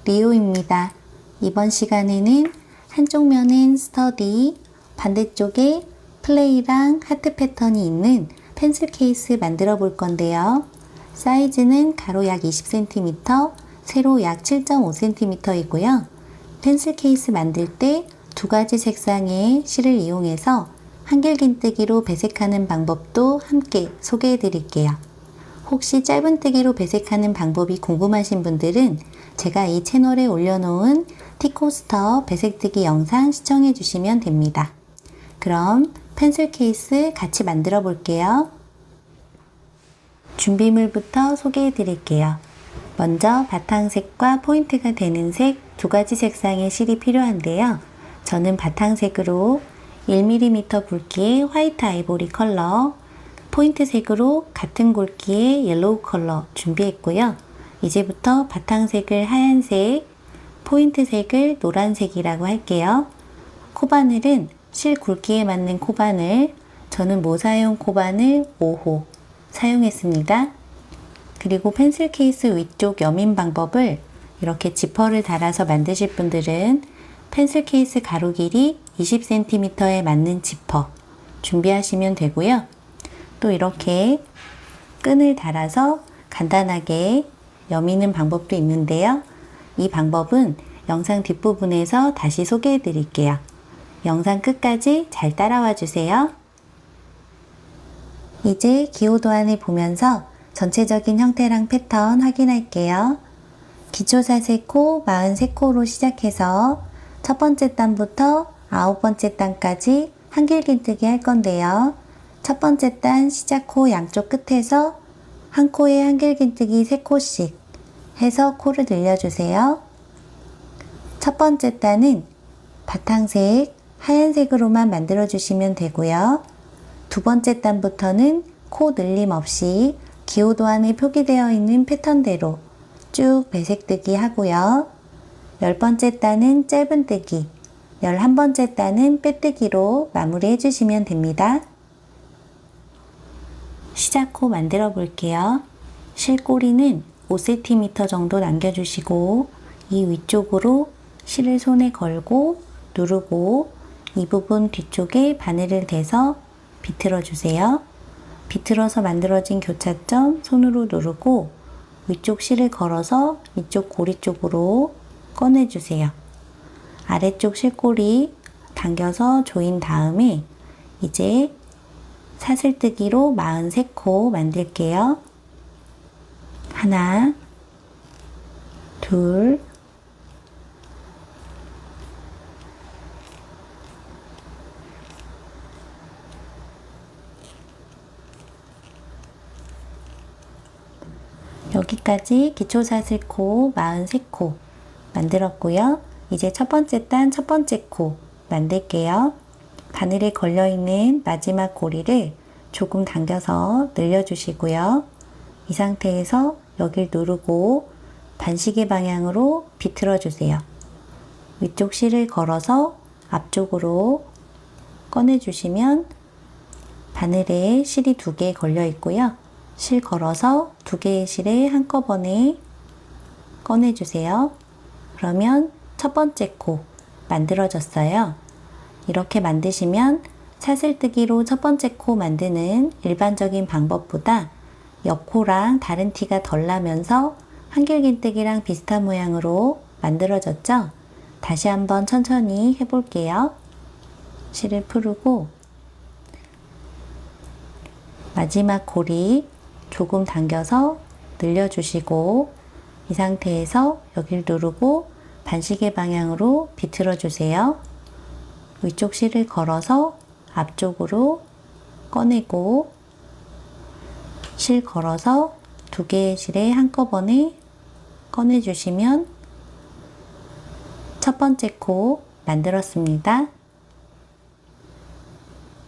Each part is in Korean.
리오입니다. 이번 시간에는 한쪽 면은 스터디, 반대쪽에 플레이랑 하트 패턴이 있는 펜슬 케이스 만들어 볼 건데요. 사이즈는 가로 약 20cm, 세로 약 7.5cm 이고요. 펜슬 케이스 만들 때 두 가지 색상의 실을 이용해서 한길긴뜨기로 배색하는 방법도 함께 소개해 드릴게요. 혹시 짧은뜨기로 배색하는 방법이 궁금하신 분들은 제가 이 채널에 올려놓은 티코스터 배색뜨기 영상 시청해 주시면 됩니다. 그럼 펜슬 케이스 같이 만들어 볼게요. 준비물부터 소개해 드릴게요. 먼저 바탕색과 포인트가 되는 색 두 가지 색상의 실이 필요한데요. 저는 바탕색으로 1mm 굵기의 화이트 아이보리 컬러, 포인트 색으로 같은 굵기의 옐로우 컬러 준비했고요. 이제부터 바탕색을 하얀색, 포인트 색을 노란색이라고 할게요. 코바늘은 실 굵기에 맞는 코바늘, 저는 모사용 코바늘 5호 사용했습니다. 그리고 펜슬 케이스 위쪽 여민 방법을 이렇게 지퍼를 달아서 만드실 분들은 펜슬 케이스 가로 길이 20cm에 맞는 지퍼 준비하시면 되고요. 또 이렇게 끈을 달아서 간단하게 여미는 방법도 있는데요. 이 방법은 영상 뒷부분에서 다시 소개해 드릴게요. 영상 끝까지 잘 따라와 주세요. 이제 기호 도안을 보면서 전체적인 형태랑 패턴 확인할게요. 기초사슬코 43코로 시작해서 첫 번째 단부터 9번째 단까지 한길긴뜨기 할 건데요. 첫 번째 단 시작코 양쪽 끝에서 한 코에 한길긴뜨기 3코씩 해서 코를 늘려주세요. 첫 번째 단은 바탕색 하얀색으로만 만들어주시면 되고요. 두 번째 단부터는 코 늘림 없이 기호 도안에 표기되어 있는 패턴대로 쭉 배색뜨기 하고요. 10번째 단은 짧은뜨기, 11번째 단은 빼뜨기로 마무리 해주시면 됩니다. 시작코 만들어 볼게요. 실꼬리는 5cm 정도 남겨주시고 이 위쪽으로 실을 손에 걸고 누르고 이 부분 뒤쪽에 바늘을 대서 비틀어 주세요. 비틀어서 만들어진 교차점 손으로 누르고 위쪽 실을 걸어서 이쪽 고리 쪽으로 꺼내주세요. 아래쪽 실꼬리 당겨서 조인 다음에 이제 사슬뜨기로 43코 만들게요. 하나, 둘, 여기까지 기초사슬코 43코 만들었고요. 이제 첫 번째 단 첫 번째 코 만들게요. 바늘에 걸려있는 마지막 고리를 조금 당겨서 늘려주시고요. 이 상태에서 여길 누르고 반시계 방향으로 비틀어 주세요. 위쪽 실을 걸어서 앞쪽으로 꺼내주시면 바늘에 실이 2개 걸려 있고요. 실 걸어서 2개의 실을 한꺼번에 꺼내주세요. 그러면 첫 번째 코 만들어졌어요. 이렇게 만드시면 사슬뜨기로 첫 번째 코 만드는 일반적인 방법보다 옆코랑 다른 티가 덜 나면서 한길긴뜨기랑 비슷한 모양으로 만들어졌죠? 다시 한번 천천히 해볼게요. 실을 풀고 마지막 고리 조금 당겨서 늘려주시고 이 상태에서 여길 누르고 반시계 방향으로 비틀어 주세요. 위쪽 실을 걸어서 앞쪽으로 꺼내고 실 걸어서 2개의 실에 한꺼번에 꺼내주시면 첫 번째 코 만들었습니다.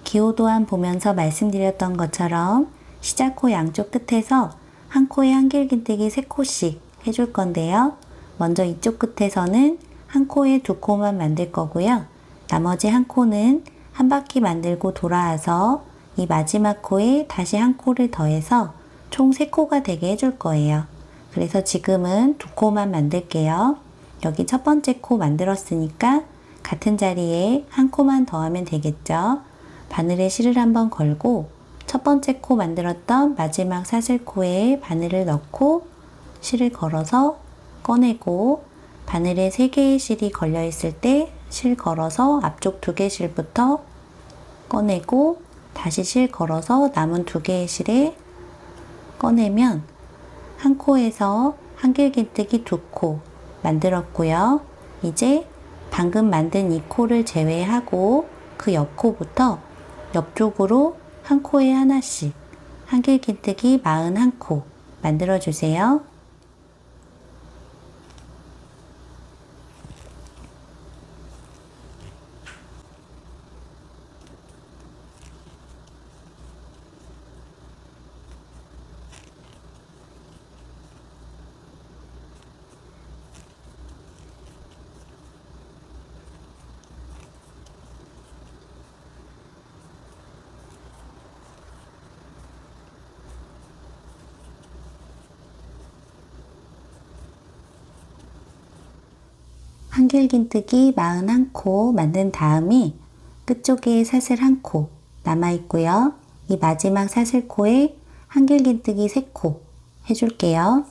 기호 도안 보면서 말씀드렸던 것처럼 시작코 양쪽 끝에서 한 코에 한길긴뜨기 3코씩 해줄 건데요. 먼저 이쪽 끝에서는 한 코에 2코만 만들 거고요. 나머지 한 코는 한 바퀴 만들고 돌아와서 이 마지막 코에 다시 한 코를 더해서 총 3코가 되게 해줄 거예요. 그래서 지금은 2코만 만들게요. 여기 첫 번째 코 만들었으니까 같은 자리에 한 코만 더하면 되겠죠. 바늘에 실을 한번 걸고 첫 번째 코 만들었던 마지막 사슬코에 바늘을 넣고 실을 걸어서 꺼내고, 바늘에 3개의 실이 걸려 있을 때 실 걸어서 앞쪽 2개 실부터 꺼내고 다시 실 걸어서 남은 2개의 실에 꺼내면 한 코에서 한길긴뜨기 2코 만들었고요. 이제 방금 만든 이 코를 제외하고 그 옆 코부터 옆쪽으로 한 코에 하나씩 한길긴뜨기 41코 만들어 주세요. 한길긴뜨기 41코 만든 다음에 끝쪽에 사슬 1코 남아있고요. 이 마지막 사슬코에 한길긴뜨기 3코 해줄게요.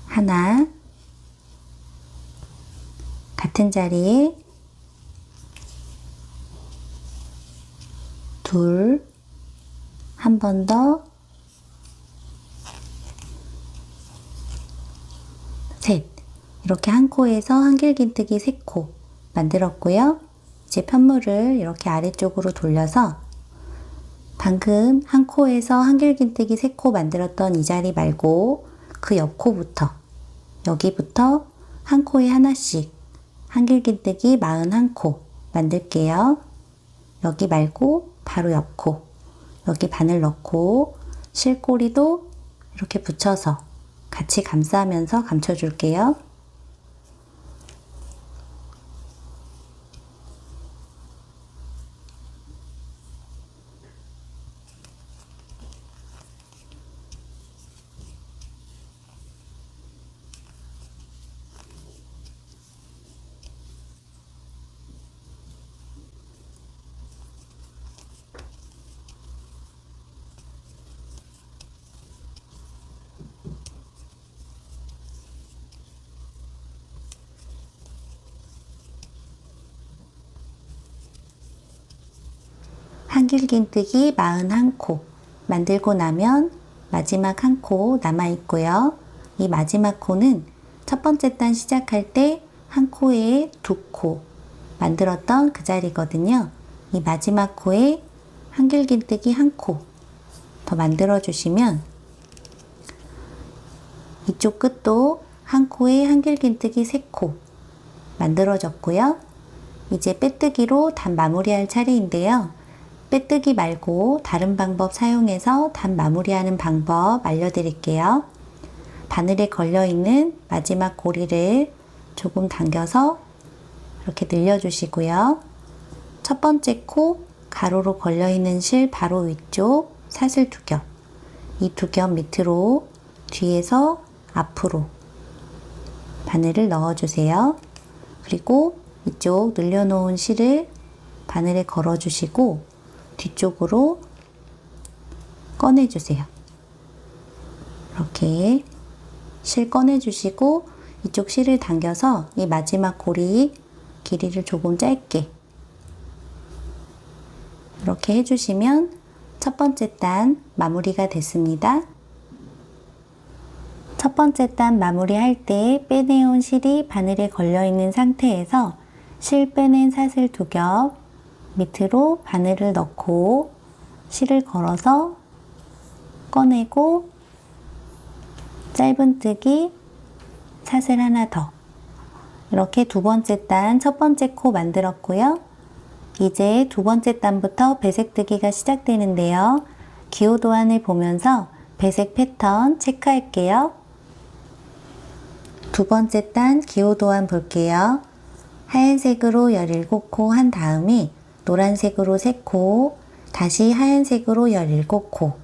하나, 같은 자리에 둘, 한 번 더, 셋. 이렇게 한 코에서 한길긴뜨기 3코 만들었고요. 이제 편물을 이렇게 아래쪽으로 돌려서 방금 한 코에서 한길긴뜨기 3코 만들었던 이 자리 말고 그 옆 코부터, 여기부터 한 코에 하나씩 한길긴뜨기 41코 만들게요. 여기 말고 바로 옆 코, 여기 바늘 넣고 실꼬리도 이렇게 붙여서 같이 감싸면서 감춰줄게요. 한길긴뜨기 41코 만들고 나면 마지막 한 코 남아있고요. 이 마지막 코는 첫 번째 단 시작할 때 한 코에 2코 만들었던 그 자리거든요. 이 마지막 코에 한길긴뜨기 1코 더 만들어 주시면 이쪽 끝도 한 코에 한길긴뜨기 3코 만들어졌고요. 이제 빼뜨기로 단 마무리할 차례인데요. 빼뜨기 말고 다른 방법 사용해서 단 마무리하는 방법 알려드릴게요. 바늘에 걸려있는 마지막 고리를 조금 당겨서 이렇게 늘려주시고요. 첫 번째 코 가로로 걸려있는 실 바로 위쪽 사슬 2겹, 이 2겹 밑으로 뒤에서 앞으로 바늘을 넣어주세요. 그리고 이쪽 늘려놓은 실을 바늘에 걸어주시고 뒤쪽으로 꺼내주세요. 이렇게 실 꺼내주시고 이쪽 실을 당겨서 이 마지막 고리 길이를 조금 짧게 이렇게 해주시면 첫 번째 단 마무리가 됐습니다. 첫 번째 단 마무리할 때 빼내온 실이 바늘에 걸려있는 상태에서 실 빼낸 사슬 2겹 밑으로 바늘을 넣고 실을 걸어서 꺼내고 짧은뜨기 사슬 하나 더, 이렇게 두 번째 단 첫 번째 코 만들었고요. 이제 두 번째 단부터 배색뜨기가 시작되는데요. 기호 도안을 보면서 배색 패턴 체크할게요. 두 번째 단 기호 도안 볼게요. 하얀색으로 17코 한 다음에 노란색으로 3코, 다시 하얀색으로 17코,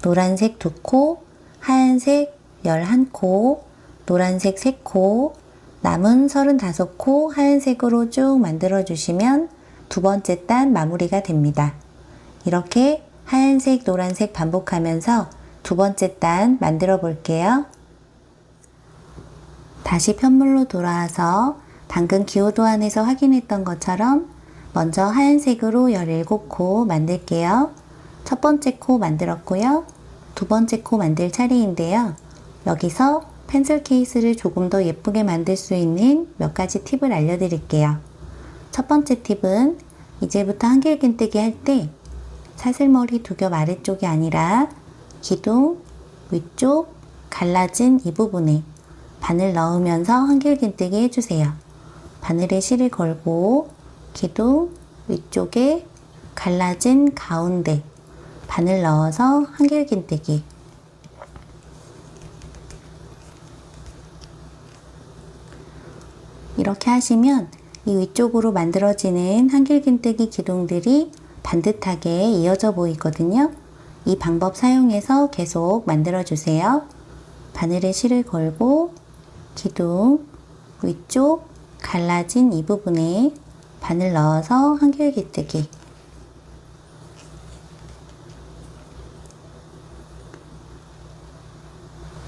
노란색 2코, 하얀색 11코, 노란색 3코, 남은 35코 하얀색으로 쭉 만들어 주시면 두 번째 단 마무리가 됩니다. 이렇게 하얀색, 노란색 반복하면서 두 번째 단 만들어 볼게요. 다시 편물로 돌아와서 방금 기호도안에서 확인했던 것처럼 먼저 하얀색으로 17코 만들게요. 첫 번째 코 만들었고요. 두 번째 코 만들 차례인데요. 여기서 펜슬 케이스를 조금 더 예쁘게 만들 수 있는 몇 가지 팁을 알려드릴게요. 첫 번째 팁은 이제부터 한길긴뜨기 할 때 사슬머리 두 겹 아래쪽이 아니라 기둥 위쪽 갈라진 이 부분에 바늘 넣으면서 한길긴뜨기 해주세요. 바늘에 실을 걸고 기둥 위쪽에 갈라진 가운데 바늘 넣어서 한길긴뜨기. 이렇게 하시면 이 위쪽으로 만들어지는 한길긴뜨기 기둥들이 반듯하게 이어져 보이거든요. 이 방법 사용해서 계속 만들어 주세요. 바늘에 실을 걸고 기둥 위쪽 갈라진 이 부분에 바늘 넣어서 한길긴뜨기.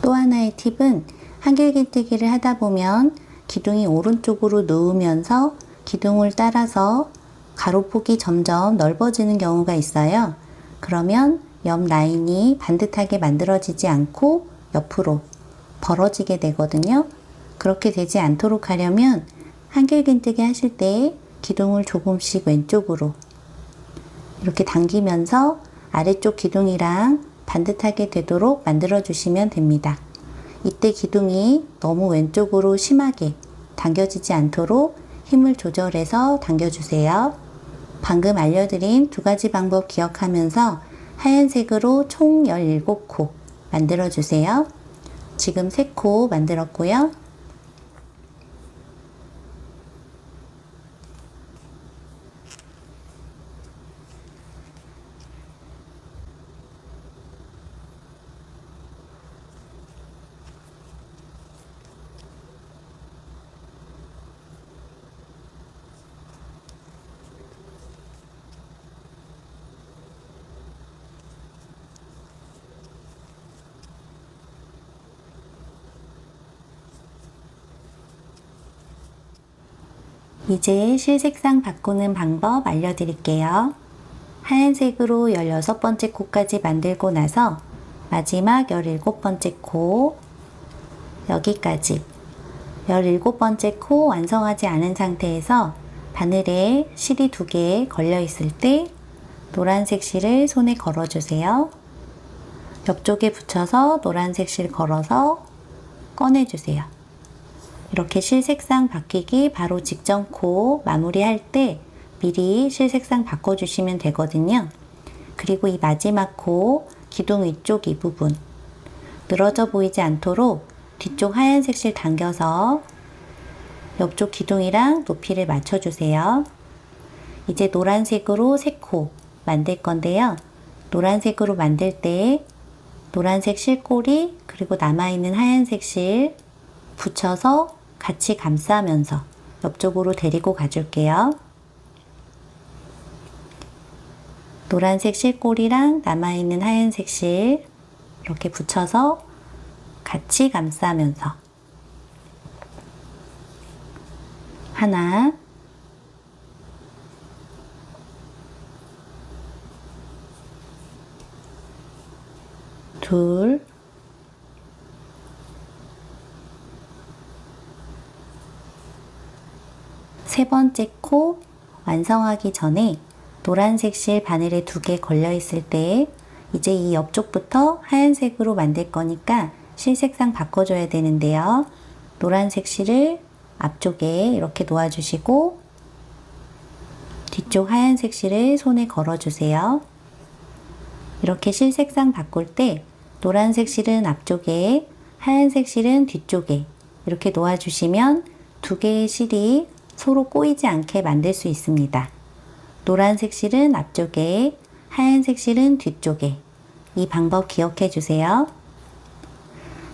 또 하나의 팁은 한길긴뜨기를 하다 보면 기둥이 오른쪽으로 누우면서 기둥을 따라서 가로폭이 점점 넓어지는 경우가 있어요. 그러면 옆 라인이 반듯하게 만들어지지 않고 옆으로 벌어지게 되거든요. 그렇게 되지 않도록 하려면 한길긴뜨기 하실 때 기둥을 조금씩 왼쪽으로 이렇게 당기면서 아래쪽 기둥이랑 반듯하게 되도록 만들어 주시면 됩니다. 이때 기둥이 너무 왼쪽으로 심하게 당겨지지 않도록 힘을 조절해서 당겨주세요. 방금 알려드린 두 가지 방법 기억하면서 하얀색으로 총 17코 만들어주세요. 지금 3코 만들었고요. 이제 실색상 바꾸는 방법 알려드릴게요. 하얀색으로 16번째 코까지 만들고 나서 마지막 17번째 코 여기까지 17번째 코 완성하지 않은 상태에서 바늘에 실이 2개 걸려 있을 때 노란색 실을 손에 걸어주세요. 옆쪽에 붙여서 노란색 실 걸어서 꺼내주세요. 이렇게 실색상 바뀌기 바로 직전 코 마무리할 때 미리 실색상 바꿔주시면 되거든요. 그리고 이 마지막 코 기둥 위쪽 이 부분 늘어져 보이지 않도록 뒤쪽 하얀색 실 당겨서 옆쪽 기둥이랑 높이를 맞춰주세요. 이제 노란색으로 3코 만들 건데요. 노란색으로 만들 때 노란색 실꼬리 그리고 남아있는 하얀색 실 붙여서 같이 감싸면서 옆쪽으로 데리고 가줄게요. 노란색 실꼬리랑 남아있는 하얀색 실 이렇게 붙여서 같이 감싸면서 하나 둘 세 번째 코 완성하기 전에 노란색 실 바늘에 2개 걸려 있을 때 이제 이 옆쪽부터 하얀색으로 만들 거니까 실 색상 바꿔줘야 되는데요. 노란색 실을 앞쪽에 이렇게 놓아주시고 뒤쪽 하얀색 실을 손에 걸어주세요. 이렇게 실 색상 바꿀 때 노란색 실은 앞쪽에 하얀색 실은 뒤쪽에 이렇게 놓아주시면 2개의 실이 서로 꼬이지 않게 만들 수 있습니다. 노란색 실은 앞쪽에, 하얀색 실은 뒤쪽에. 이 방법 기억해 주세요.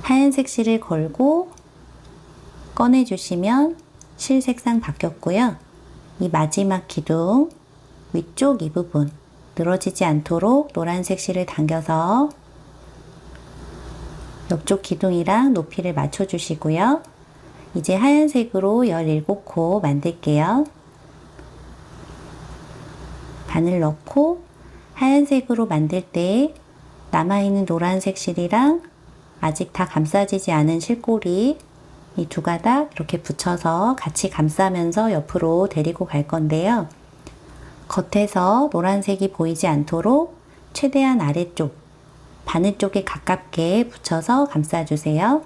하얀색 실을 걸고 꺼내주시면 실 색상 바뀌었고요. 이 마지막 기둥 위쪽 이 부분 늘어지지 않도록 노란색 실을 당겨서 옆쪽 기둥이랑 높이를 맞춰주시고요. 이제 하얀색으로 17코 만들게요. 바늘 넣고 하얀색으로 만들 때 남아있는 노란색 실이랑 아직 다 감싸지지 않은 실꼬리 이 두 가닥 이렇게 붙여서 같이 감싸면서 옆으로 데리고 갈 건데요. 겉에서 노란색이 보이지 않도록 최대한 아래쪽, 바늘 쪽에 가깝게 붙여서 감싸주세요.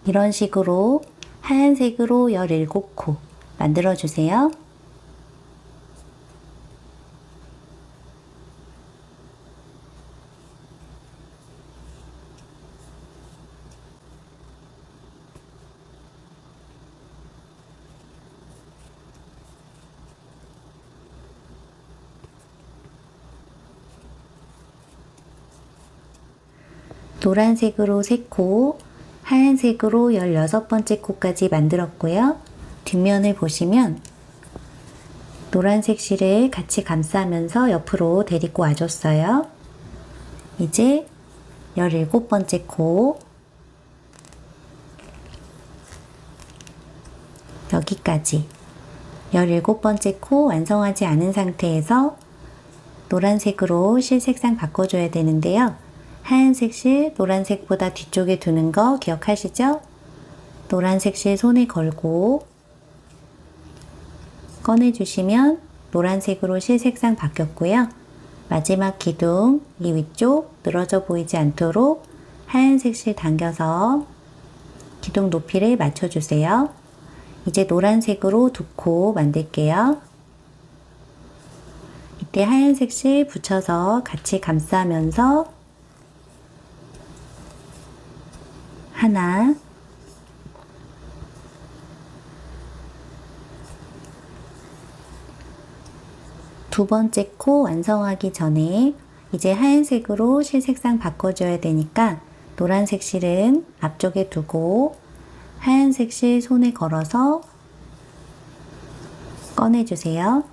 이런 식으로 하얀색으로 17코 만들어주세요. 노란색으로 3코, 하얀색으로 16번째 코까지 만들었고요. 뒷면을 보시면 노란색 실을 같이 감싸면서 옆으로 데리고 와줬어요. 이제 17번째 코 여기까지 17번째 코 완성하지 않은 상태에서 노란색으로 실 색상 바꿔줘야 되는데요. 하얀색 실 노란색보다 뒤쪽에 두는 거 기억하시죠? 노란색 실 손에 걸고 꺼내주시면 노란색으로 실 색상 바뀌었고요. 마지막 기둥 이 위쪽 늘어져 보이지 않도록 하얀색 실 당겨서 기둥 높이를 맞춰주세요. 이제 노란색으로 2코 만들게요. 이때 하얀색 실 붙여서 같이 감싸면서 하나, 두 번째 코 완성하기 전에 이제 하얀색으로 실 색상 바꿔줘야 되니까 노란색 실은 앞쪽에 두고 하얀색 실 손에 걸어서 꺼내주세요.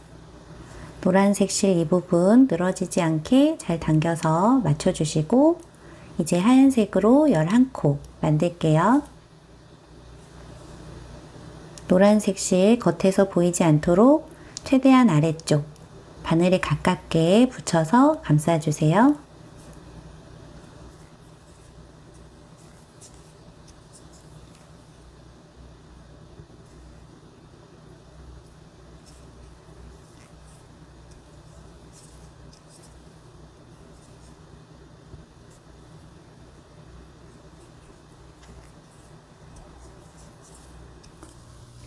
노란색 실 이 부분 늘어지지 않게 잘 당겨서 맞춰주시고 이제 하얀색으로 11코 만들게요. 노란색 실 겉에서 보이지 않도록 최대한 아래쪽 바늘에 가깝게 붙여서 감싸주세요.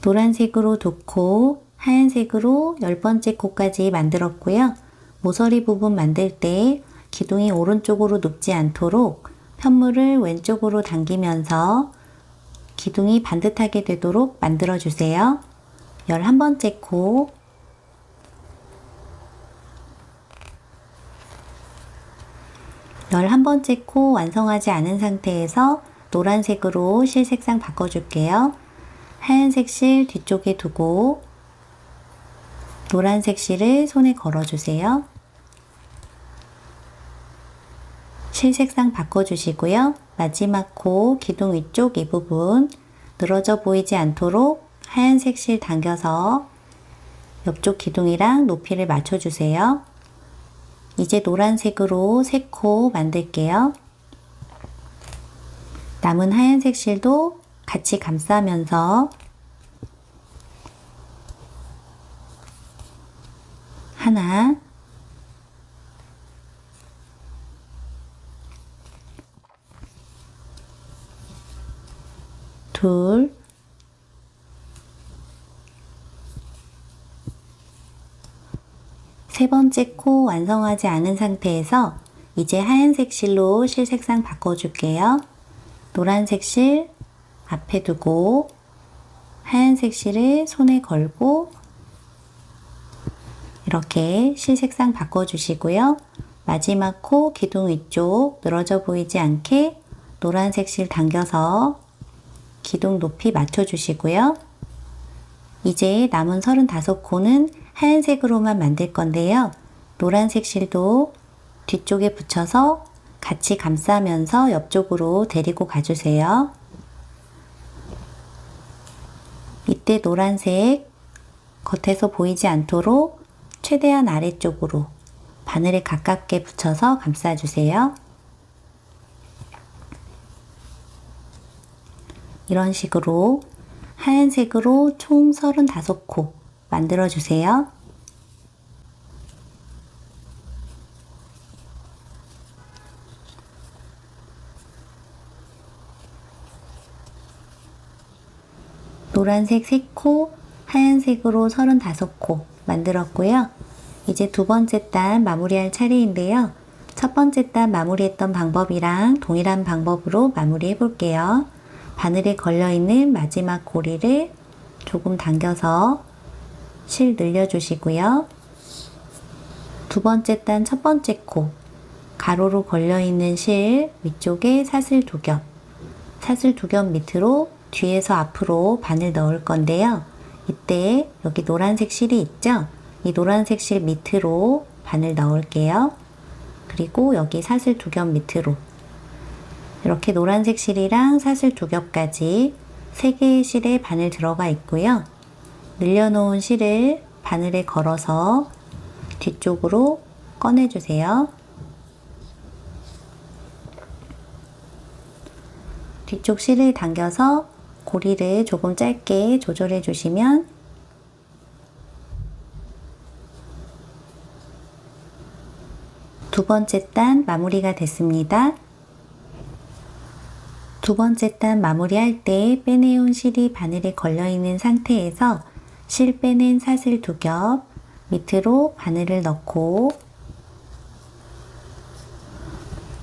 노란색으로 2코, 하얀색으로 10번째 코까지 만들었고요. 모서리 부분 만들 때 기둥이 오른쪽으로 눕지 않도록 편물을 왼쪽으로 당기면서 기둥이 반듯하게 되도록 만들어주세요. 11번째 코, 완성하지 않은 상태에서 노란색으로 실 색상 바꿔줄게요. 하얀색 실 뒤쪽에 두고 노란색 실을 손에 걸어주세요. 실 색상 바꿔주시고요. 마지막 코 기둥 위쪽 이 부분 늘어져 보이지 않도록 하얀색 실 당겨서 옆쪽 기둥이랑 높이를 맞춰주세요. 이제 노란색으로 3코 만들게요. 남은 하얀색 실도 같이 감싸면서 하나, 둘, 세 번째 코 완성하지 않은 상태에서 이제 하얀색 실로 실 색상 바꿔줄게요. 노란색 실 앞에 두고 하얀색 실을 손에 걸고 이렇게 실 색상 바꿔주시고요. 마지막 코 기둥 위쪽 늘어져 보이지 않게 노란색 실 당겨서 기둥 높이 맞춰주시고요. 이제 남은 35코는 하얀색으로만 만들 건데요. 노란색 실도 뒤쪽에 붙여서 같이 감싸면서 옆쪽으로 데리고 가주세요. 이때 노란색 겉에서 보이지 않도록 최대한 아래쪽으로 바늘에 가깝게 붙여서 감싸주세요. 이런 식으로 하얀색으로 총 35코 만들어주세요. 노란색 3코, 하얀색으로 35코 만들었고요. 이제 두 번째 단 마무리할 차례인데요. 첫 번째 단 마무리했던 방법이랑 동일한 방법으로 마무리해 볼게요. 바늘에 걸려있는 마지막 고리를 조금 당겨서 실 늘려주시고요. 두 번째 단 첫 번째 코, 가로로 걸려있는 실 위쪽에 사슬 2겹, 사슬 2겹 밑으로 뒤에서 앞으로 바늘 넣을 건데요. 이때 여기 노란색 실이 있죠? 이 노란색 실 밑으로 바늘 넣을게요. 그리고 여기 사슬 2겹 밑으로 이렇게 노란색 실이랑 사슬 2겹까지 3개의 실에 바늘 들어가 있고요. 늘려놓은 실을 바늘에 걸어서 뒤쪽으로 꺼내주세요. 뒤쪽 실을 당겨서 고리를 조금 짧게 조절해 주시면 두 번째 단 마무리가 됐습니다. 두 번째 단 마무리할 때 빼내온 실이 바늘에 걸려있는 상태에서 실 빼낸 사슬 2겹 밑으로 바늘을 넣고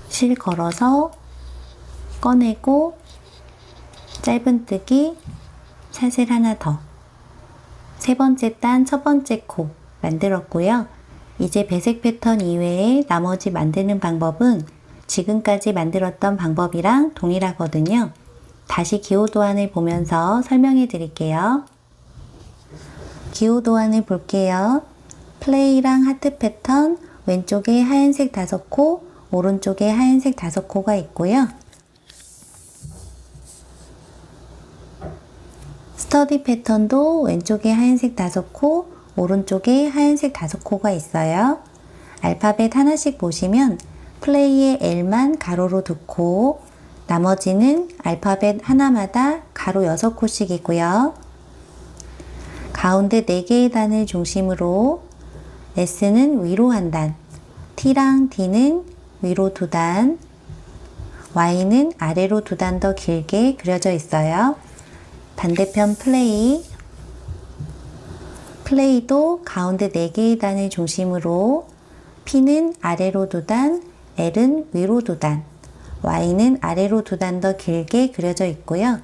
실 걸어서 꺼내고 짧은뜨기 사슬 하나 더, 세 번째 단 첫 번째 코 만들었고요. 이제 배색 패턴 이외에 나머지 만드는 방법은 지금까지 만들었던 방법이랑 동일하거든요. 다시 기호 도안을 보면서 설명해 드릴게요. 기호 도안을 볼게요. 플레이랑 하트 패턴, 왼쪽에 하얀색 5코, 오른쪽에 하얀색 5코가 있고요. 스터디 패턴도 왼쪽에 하얀색 5코, 오른쪽에 하얀색 5코가 있어요. 알파벳 하나씩 보시면 플레이의 L만 가로로 2코, 나머지는 알파벳 하나마다 가로 6코씩이고요. 가운데 4개의 단을 중심으로 S는 위로 한 단, T랑 D는 위로 2단, Y는 아래로 2단 더 길게 그려져 있어요. 반대편 플레이도 가운데 4개의 단을 중심으로 P는 아래로 2단, L은 위로 2단, Y는 아래로 2단 더 길게 그려져 있고요.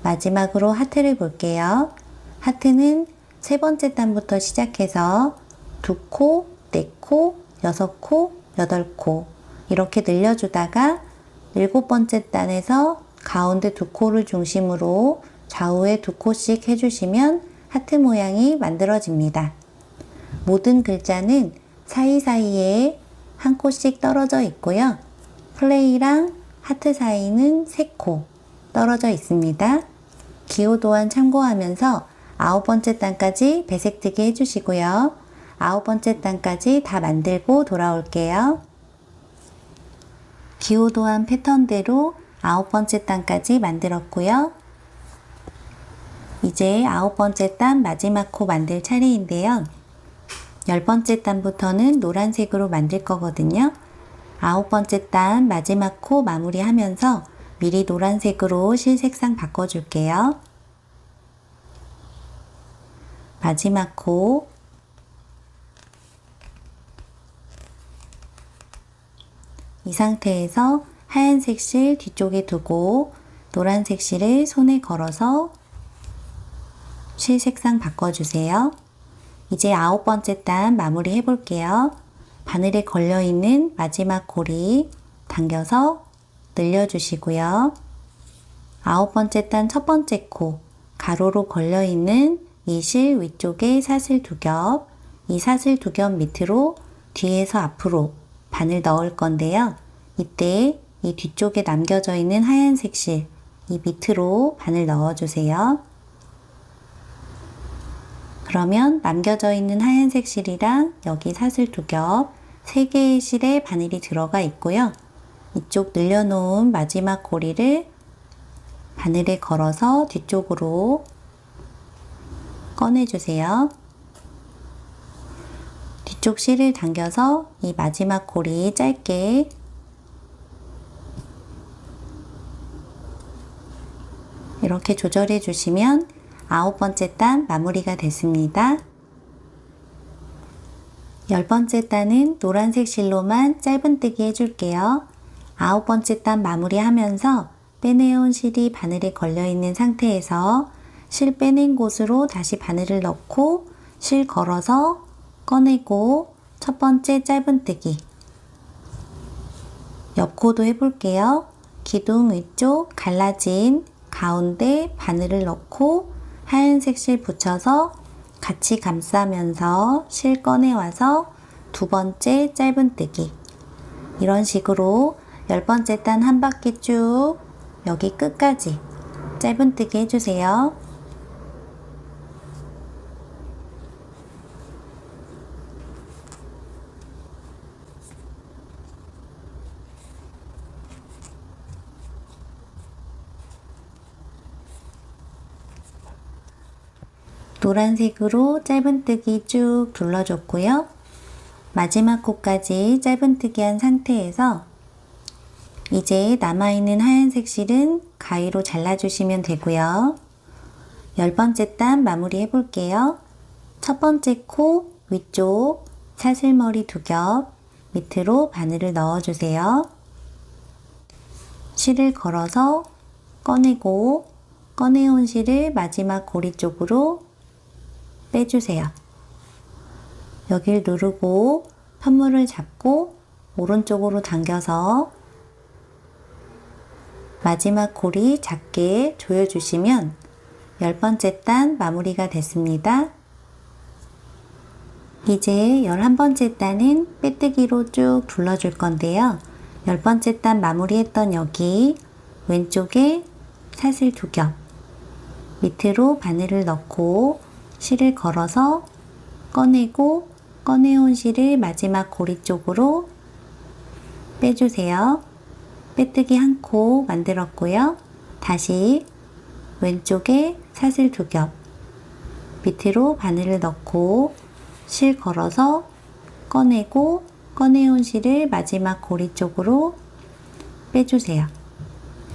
마지막으로 하트를 볼게요. 하트는 세 번째 단부터 시작해서 2코, 4코, 6코, 8코 이렇게 늘려주다가 7번째 단에서 가운데 2코를 중심으로 좌우에 2코씩 해주시면 하트 모양이 만들어집니다. 모든 글자는 사이사이에 한 코씩 떨어져 있고요. 플레이랑 하트 사이는 3코 떨어져 있습니다. 기호 도안 참고하면서 9번째 단까지 배색뜨기 해주시고요. 9번째 단까지 다 만들고 돌아올게요. 기호 도안 패턴대로 9번째 단까지 만들었고요. 이제 9번째 단 마지막 코 만들 차례인데요. 10번째 단부터는 노란색으로 만들 거거든요. 9번째 단 마지막 코 마무리하면서 미리 노란색으로 실 색상 바꿔줄게요. 마지막 코, 이 상태에서 하얀색 실 뒤쪽에 두고 노란색 실을 손에 걸어서 실 색상 바꿔주세요. 이제 9번째 단 마무리 해볼게요. 바늘에 걸려있는 마지막 고리 당겨서 늘려주시고요. 9번째 단 첫 번째 코 가로로 걸려있는 이 실 위쪽에 사슬 2겹, 이 사슬 2겹 밑으로 뒤에서 앞으로 바늘 넣을 건데요. 이때 이 뒤쪽에 남겨져 있는 하얀색 실, 이 밑으로 바늘 넣어주세요. 그러면 남겨져 있는 하얀색 실이랑 여기 사슬 2겹, 3개의 실에 바늘이 들어가 있고요. 이쪽 늘려놓은 마지막 고리를 바늘에 걸어서 뒤쪽으로 꺼내주세요. 뒤쪽 실을 당겨서 이 마지막 고리 짧게 이렇게 조절해 주시면 9번째 단 마무리가 됐습니다. 10번째 단은 노란색 실로만 짧은뜨기 해줄게요. 9번째 단 마무리하면서 빼내온 실이 바늘에 걸려있는 상태에서 실 빼낸 곳으로 다시 바늘을 넣고 실 걸어서 꺼내고 첫 번째 짧은뜨기 옆코도 해볼게요. 기둥 위쪽 갈라진 가운데 바늘을 넣고 하얀색 실 붙여서 같이 감싸면서 실 꺼내와서 두 번째 짧은뜨기 이런 식으로 10번째 단 한 바퀴 쭉 여기 끝까지 짧은뜨기 해주세요. 노란색으로 짧은뜨기 쭉 둘러줬고요. 마지막 코까지 짧은뜨기 한 상태에서 이제 남아있는 하얀색 실은 가위로 잘라주시면 되고요. 10번째 단 마무리 해볼게요. 첫 번째 코 위쪽 사슬머리 2겹 밑으로 바늘을 넣어주세요. 실을 걸어서 꺼내고 꺼내온 실을 마지막 고리 쪽으로 빼주세요. 여길 누르고 편물을 잡고 오른쪽으로 당겨서 마지막 고리 작게 조여주시면 10번째 단 마무리가 됐습니다. 이제 11번째 단은 빼뜨기로 쭉 둘러줄 건데요. 10번째 단 마무리했던 여기 왼쪽에 사슬 2겹 밑으로 바늘을 넣고 실을 걸어서 꺼내고 꺼내온 실을 마지막 고리 쪽으로 빼주세요. 빼뜨기 한 코 만들었고요. 다시 왼쪽에 사슬 2겹 밑으로 바늘을 넣고 실 걸어서 꺼내고 꺼내온 실을 마지막 고리 쪽으로 빼주세요.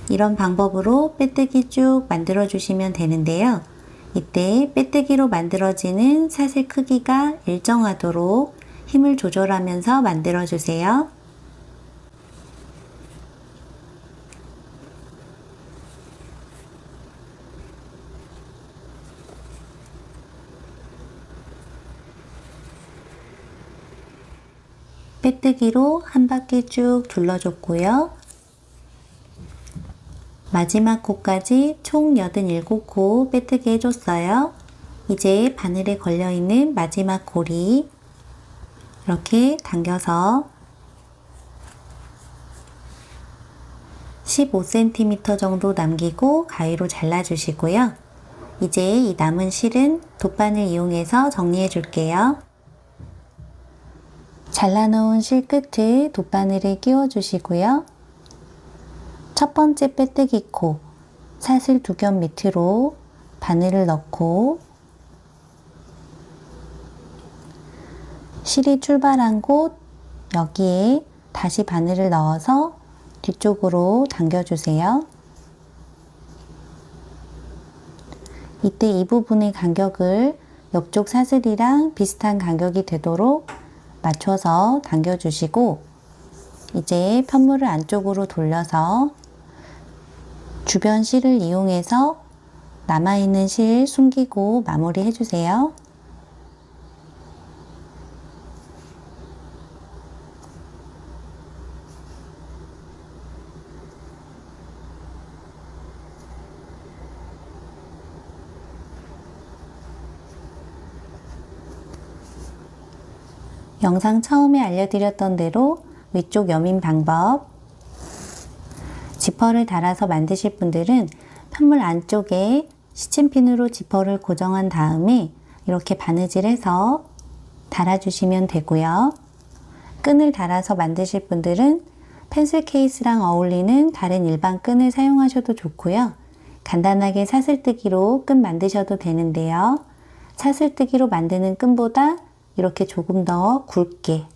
이런 방법으로 빼뜨기 쭉 만들어 주시면 되는데요. 이때 빼뜨기로 만들어지는 사슬 크기가 일정하도록 힘을 조절하면서 만들어 주세요. 빼뜨기로 한 바퀴 쭉 둘러줬고요. 마지막 코까지 총 87코 빼뜨기 해줬어요. 이제 바늘에 걸려있는 마지막 고리 이렇게 당겨서 15cm 정도 남기고 가위로 잘라주시고요. 이제 이 남은 실은 돗바늘 이용해서 정리해 줄게요. 잘라놓은 실 끝을 돗바늘에 끼워 주시고요. 첫 번째 빼뜨기 코 사슬 2겹 밑으로 바늘을 넣고 실이 출발한 곳 여기에 다시 바늘을 넣어서 뒤쪽으로 당겨주세요. 이때 이 부분의 간격을 옆쪽 사슬이랑 비슷한 간격이 되도록 맞춰서 당겨주시고 이제 편물을 안쪽으로 돌려서 주변 실을 이용해서 남아있는 실 숨기고 마무리 해주세요. 영상 처음에 알려드렸던 대로 위쪽 여민 방법, 지퍼를 달아서 만드실 분들은 편물 안쪽에 시침핀으로 지퍼를 고정한 다음에 이렇게 바느질해서 달아주시면 되고요. 끈을 달아서 만드실 분들은 펜슬 케이스랑 어울리는 다른 일반 끈을 사용하셔도 좋고요. 간단하게 사슬뜨기로 끈 만드셔도 되는데요. 사슬뜨기로 만드는 끈보다 이렇게 조금 더 굵게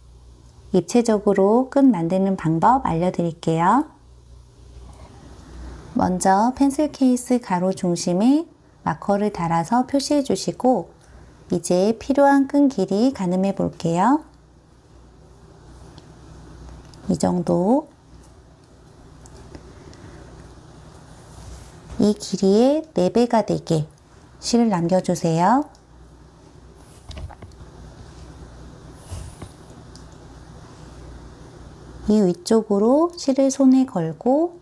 입체적으로 끈 만드는 방법 알려드릴게요. 먼저 펜슬 케이스 가로 중심에 마커를 달아서 표시해 주시고 이제 필요한 끈 길이 가늠해 볼게요. 이 정도. 이 길이의 4배가 되게 실을 남겨주세요. 이 위쪽으로 실을 손에 걸고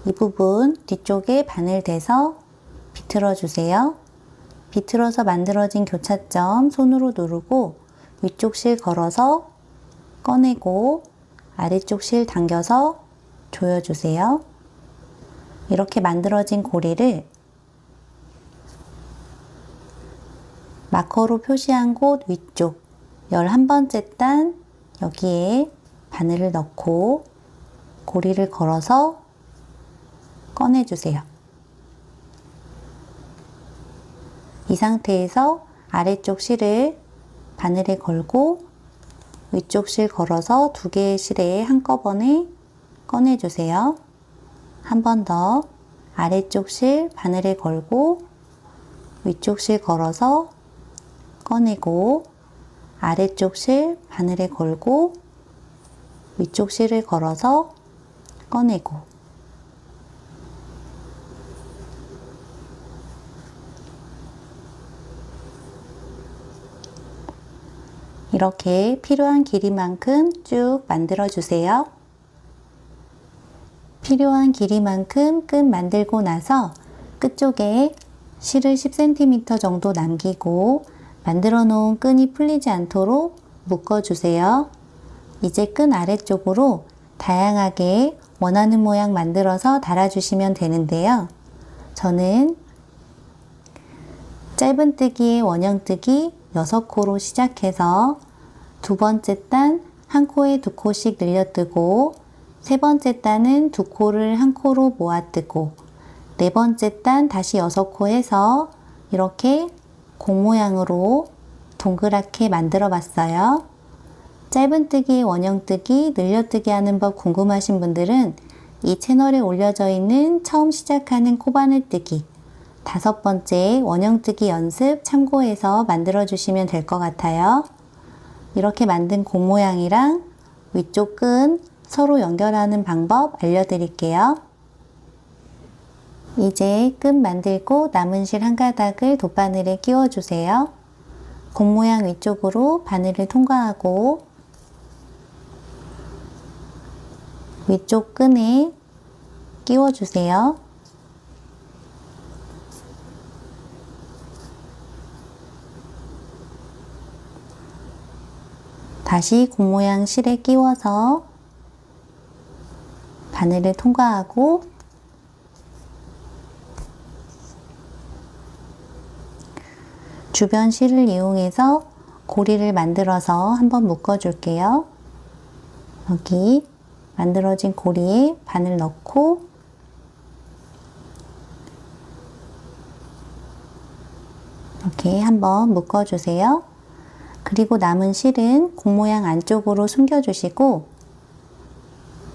이 부분 뒤쪽에 바늘 대서 비틀어 주세요. 비틀어서 만들어진 교차점 손으로 누르고 위쪽 실 걸어서 꺼내고 아래쪽 실 당겨서 조여주세요. 이렇게 만들어진 고리를 마커로 표시한 곳 위쪽 11번째 단 여기에 바늘을 넣고 고리를 걸어서 꺼내주세요. 이 상태에서 아래쪽 실을 바늘에 걸고 위쪽 실 걸어서 2개의 실에 한꺼번에 꺼내주세요. 한 번 더 아래쪽 실 바늘에 걸고 위쪽 실 걸어서 꺼내고 아래쪽 실 바늘에 걸고 위쪽 실을 걸어서 꺼내고 이렇게 필요한 길이만큼 쭉 만들어 주세요. 필요한 길이만큼 끈 만들고 나서 끝쪽에 실을 10cm 정도 남기고 만들어 놓은 끈이 풀리지 않도록 묶어 주세요. 이제 끈 아래쪽으로 다양하게 원하는 모양 만들어서 달아주시면 되는데요. 저는 짧은뜨기의 원형뜨기 6코로 시작해서 2번째 단 1코에 2코씩 늘려뜨고 3번째 단은 2코를 1코로 모아뜨고 4번째 단 다시 6코 해서 이렇게 공 모양으로 동그랗게 만들어 봤어요. 짧은뜨기, 원형뜨기, 늘려뜨기 하는 법 궁금하신 분들은 이 채널에 올려져 있는 처음 시작하는 코바늘뜨기 5번째 원형뜨기 연습 참고해서 만들어 주시면 될 것 같아요. 이렇게 만든 공 모양이랑 위쪽 끈 서로 연결하는 방법 알려드릴게요. 이제 끈 만들고 남은 실 한 가닥을 돗바늘에 끼워주세요. 공 모양 위쪽으로 바늘을 통과하고 위쪽 끈에 끼워주세요. 다시 공 모양 실에 끼워서 바늘을 통과하고 주변 실을 이용해서 고리를 만들어서 한번 묶어 줄게요. 여기 만들어진 고리에 바늘 넣고 이렇게 한번 묶어 주세요. 그리고 남은 실은 공 모양 안쪽으로 숨겨 주시고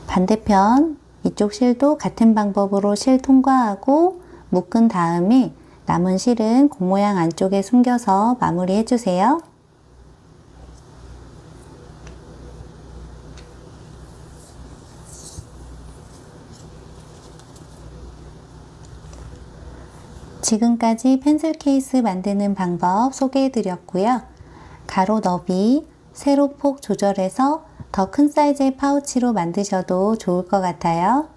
반대편 이쪽 실도 같은 방법으로 실 통과하고 묶은 다음에 남은 실은 공 모양 안쪽에 숨겨서 마무리 해주세요. 지금까지 펜슬 케이스 만드는 방법 소개해 드렸고요. 가로 너비, 세로 폭 조절해서 더 큰 사이즈의 파우치로 만드셔도 좋을 것 같아요.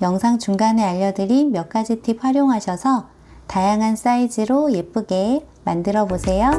영상 중간에 알려드린 몇 가지 팁 활용하셔서 다양한 사이즈로 예쁘게 만들어 보세요.